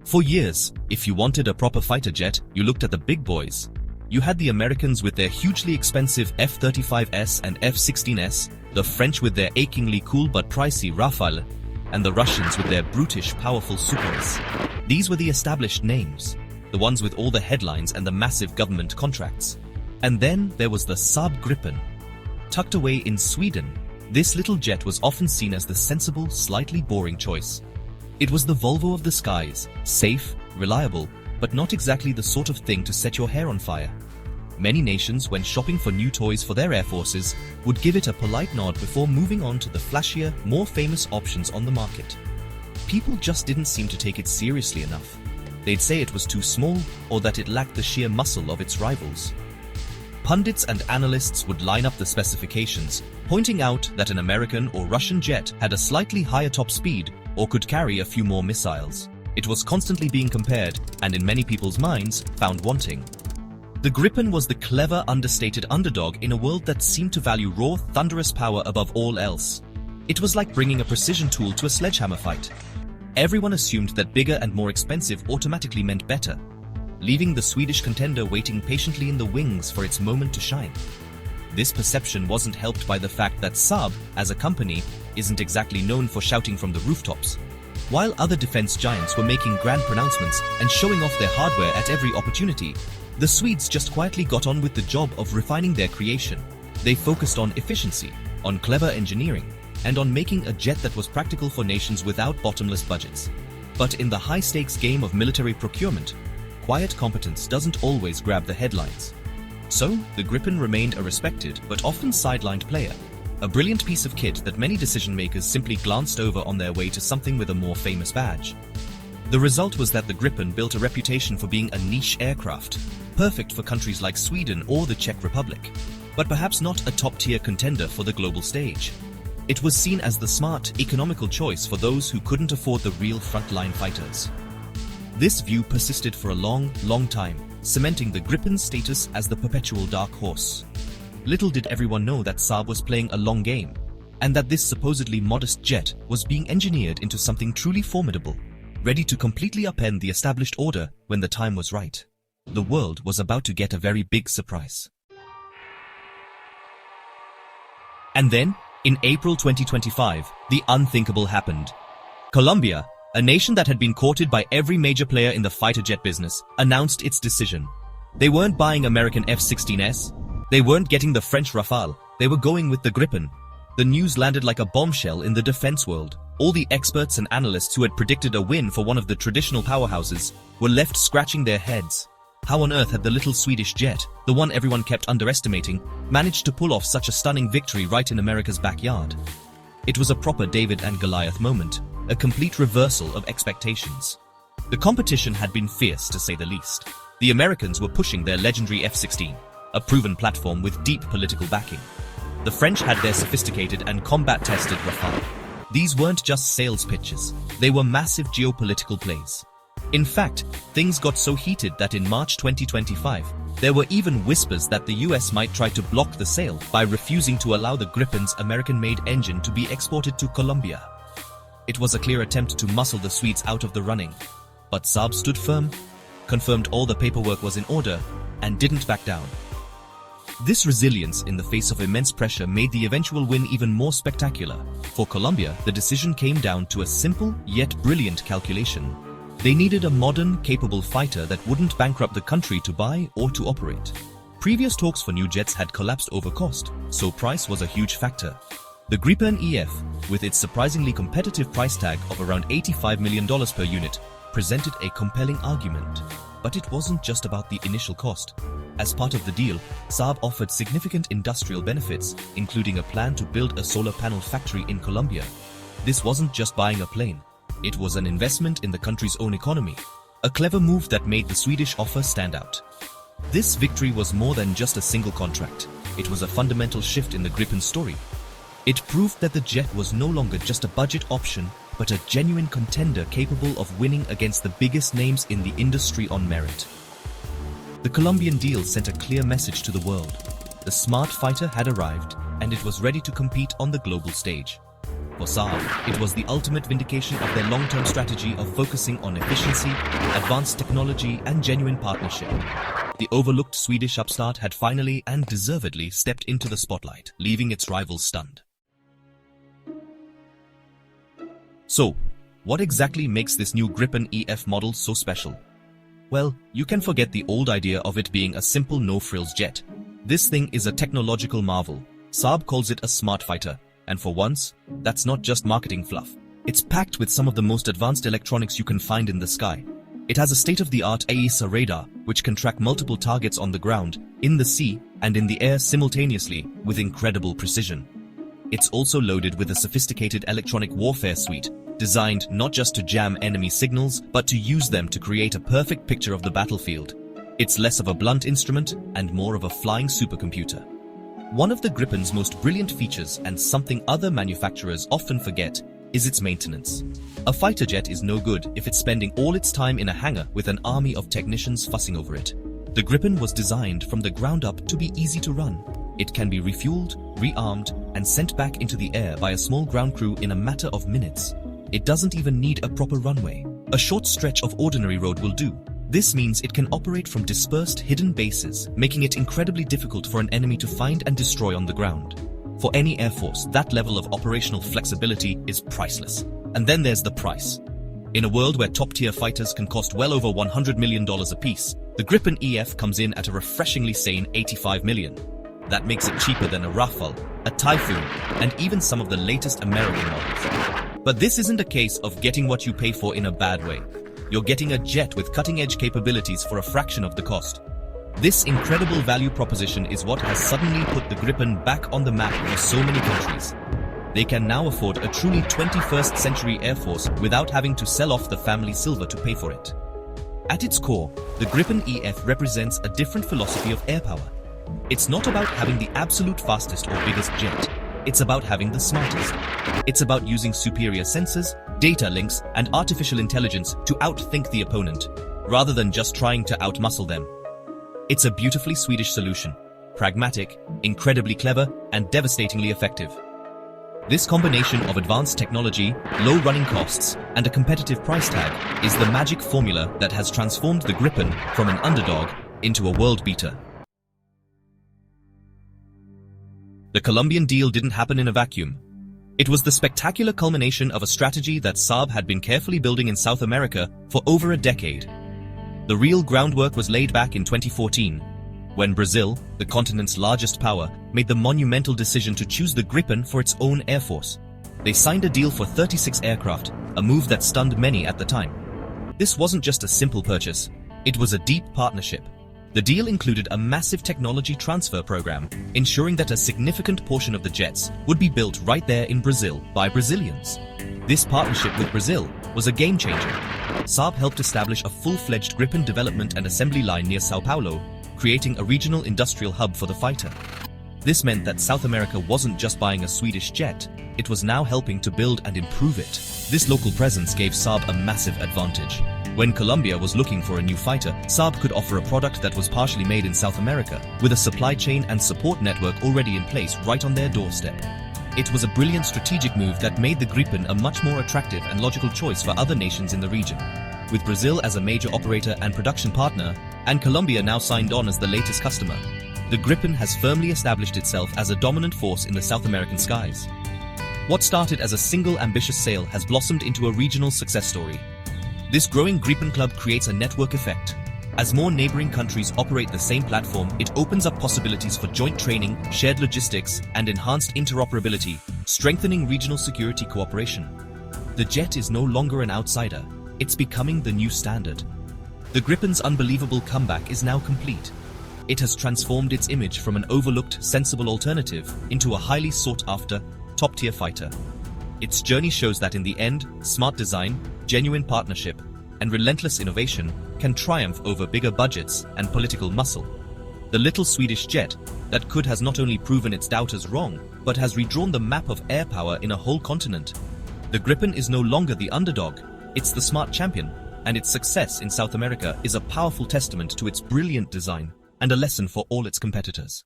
For years, if you wanted a proper fighter jet, you looked at the big boys. You had the Americans with their hugely expensive F-35S and F-16S, the French with their achingly cool but pricey Rafale, and the Russians with their brutish, powerful Sukhoi. These were the established names, the ones with all the headlines and the massive government contracts. And then there was the Saab Gripen. Tucked away in Sweden, this little jet was often seen as the sensible, slightly boring choice. It was the Volvo of the skies, safe, reliable, but not exactly the sort of thing to set your hair on fire. Many nations, when shopping for new toys for their air forces, would give it a polite nod before moving on to the flashier, more famous options on the market. People just didn't seem to take it seriously enough. They'd say it was too small or that it lacked the sheer muscle of its rivals. Pundits and analysts would line up the specifications, pointing out that an American or Russian jet had a slightly higher top speed or could carry a few more missiles. It was constantly being compared and in many people's minds found wanting. The Gripen was the clever, understated underdog in a world that seemed to value raw, thunderous power above all else. It was like bringing a precision tool to a sledgehammer fight. Everyone assumed that bigger and more expensive automatically meant better, leaving the Swedish contender waiting patiently in the wings for its moment to shine. This perception wasn't helped by the fact that Saab, as a company, isn't exactly known for shouting from the rooftops. While other defense giants were making grand pronouncements and showing off their hardware at every opportunity, the Swedes just quietly got on with the job of refining their creation. They focused on efficiency, on clever engineering, and on making a jet that was practical for nations without bottomless budgets. But in the high-stakes game of military procurement, quiet competence doesn't always grab the headlines. So, the Gripen remained a respected but often sidelined player, a brilliant piece of kit that many decision-makers simply glanced over on their way to something with a more famous badge. The result was that the Gripen built a reputation for being a niche aircraft, perfect for countries like Sweden or the Czech Republic, but perhaps not a top-tier contender for the global stage. It was seen as the smart, economical choice for those who couldn't afford the real frontline fighters. This view persisted for a long, long time, cementing the Gripen's status as the perpetual dark horse. Little did everyone know that Saab was playing a long game, and that this supposedly modest jet was being engineered into something truly formidable, ready to completely upend the established order when the time was right. The world was about to get a very big surprise. And then, in April 2025, the unthinkable happened. Colombia, a nation that had been courted by every major player in the fighter jet business, announced its decision. They weren't buying American F-16S, they weren't getting the French Rafale, they were going with the Gripen. The news landed like a bombshell in the defense world. All the experts and analysts who had predicted a win for one of the traditional powerhouses were left scratching their heads. How on earth had the little Swedish jet, the one everyone kept underestimating, managed to pull off such a stunning victory right in America's backyard? It was a proper David and Goliath moment, a complete reversal of expectations. The competition had been fierce, to say the least. The Americans were pushing their legendary F-16, a proven platform with deep political backing. The French had their sophisticated and combat-tested Rafale. These weren't just sales pitches, they were massive geopolitical plays. In fact, things got so heated that in March 2025, there were even whispers that the US might try to block the sale by refusing to allow the Gripen's American-made engine to be exported to Colombia. It was a clear attempt to muscle the Swedes out of the running, but Saab stood firm, confirmed all the paperwork was in order, and didn't back down. This resilience in the face of immense pressure made the eventual win even more spectacular. For Colombia, the decision came down to a simple yet brilliant calculation. They needed a modern, capable fighter that wouldn't bankrupt the country to buy or to operate. Previous talks for new jets had collapsed over cost, so price was a huge factor. The Gripen EF, with its surprisingly competitive price tag of around $85 million per unit, presented a compelling argument. But it wasn't just about the initial cost. As part of the deal, Saab offered significant industrial benefits, including a plan to build a solar panel factory in Colombia. This wasn't just buying a plane. It was an investment in the country's own economy, a clever move that made the Swedish offer stand out. This victory was more than just a single contract. It was a fundamental shift in the Gripen story. It proved that the jet was no longer just a budget option, but a genuine contender capable of winning against the biggest names in the industry on merit. The Colombian deal sent a clear message to the world. The smart fighter had arrived, and it was ready to compete on the global stage. For Saab, it was the ultimate vindication of their long-term strategy of focusing on efficiency, advanced technology, and genuine partnership. The overlooked Swedish upstart had finally and deservedly stepped into the spotlight, leaving its rivals stunned. So, what exactly makes this new Gripen EF model so special? Well, you can forget the old idea of it being a simple no-frills jet. This thing is a technological marvel. Saab calls it a smart fighter, and for once, that's not just marketing fluff. It's packed with some of the most advanced electronics you can find in the sky. It has a state-of-the-art AESA radar, which can track multiple targets on the ground, in the sea, and in the air simultaneously, with incredible precision. It's also loaded with a sophisticated electronic warfare suite, designed not just to jam enemy signals, but to use them to create a perfect picture of the battlefield. It's less of a blunt instrument and more of a flying supercomputer. One of the Gripen's most brilliant features, and something other manufacturers often forget, is its maintenance. A fighter jet is no good if it's spending all its time in a hangar with an army of technicians fussing over it. The Gripen was designed from the ground up to be easy to run. It can be refueled, rearmed, and sent back into the air by a small ground crew in a matter of minutes. It doesn't even need a proper runway. A short stretch of ordinary road will do. This means it can operate from dispersed, hidden bases, making it incredibly difficult for an enemy to find and destroy on the ground. For any air force, that level of operational flexibility is priceless. And then there's the price. In a world where top-tier fighters can cost well over $100 million apiece, the Gripen EF comes in at a refreshingly sane $85 million. That makes it cheaper than a Rafale, a Typhoon, and even some of the latest American models. But this isn't a case of getting what you pay for in a bad way. You're getting a jet with cutting-edge capabilities for a fraction of the cost. This incredible value proposition is what has suddenly put the Gripen back on the map for so many countries. They can now afford a truly 21st century Air Force without having to sell off the family silver to pay for it. At its core, the Gripen EF represents a different philosophy of air power. It's not about having the absolute fastest or biggest jet. It's about having the smartest. It's about using superior sensors, data links, and artificial intelligence to outthink the opponent, rather than just trying to outmuscle them. It's a beautifully Swedish solution, pragmatic, incredibly clever, and devastatingly effective. This combination of advanced technology, low running costs, and a competitive price tag is the magic formula that has transformed the Gripen from an underdog into a world beater. The Colombian deal didn't happen in a vacuum. It was the spectacular culmination of a strategy that Saab had been carefully building in South America for over a decade. The real groundwork was laid back in 2014, when Brazil, the continent's largest power, made the monumental decision to choose the Gripen for its own air force. They signed a deal for 36 aircraft, a move that stunned many at the time. This wasn't just a simple purchase, it was a deep partnership. The deal included a massive technology transfer program, ensuring that a significant portion of the jets would be built right there in Brazil by Brazilians. This partnership with Brazil was a game-changer. Saab helped establish a full-fledged Gripen development and assembly line near Sao Paulo, creating a regional industrial hub for the fighter. This meant that South America wasn't just buying a Swedish jet, it was now helping to build and improve it. This local presence gave Saab a massive advantage. When Colombia was looking for a new fighter, Saab could offer a product that was partially made in South America, with a supply chain and support network already in place right on their doorstep. It was a brilliant strategic move that made the Gripen a much more attractive and logical choice for other nations in the region. With Brazil as a major operator and production partner, and Colombia now signed on as the latest customer, the Gripen has firmly established itself as a dominant force in the South American skies. What started as a single ambitious sale has blossomed into a regional success story. This growing Gripen club creates a network effect. As more neighboring countries operate the same platform, it opens up possibilities for joint training, shared logistics, and enhanced interoperability, strengthening regional security cooperation. The jet is no longer an outsider, it's becoming the new standard. The Gripen's unbelievable comeback is now complete. It has transformed its image from an overlooked, sensible alternative into a highly sought-after, top-tier fighter. Its journey shows that in the end, smart design, genuine partnership, and relentless innovation can triumph over bigger budgets and political muscle. The little Swedish jet that has not only proven its doubters wrong, but has redrawn the map of air power in a whole continent. The Gripen is no longer the underdog, it's the smart champion, and its success in South America is a powerful testament to its brilliant design and a lesson for all its competitors.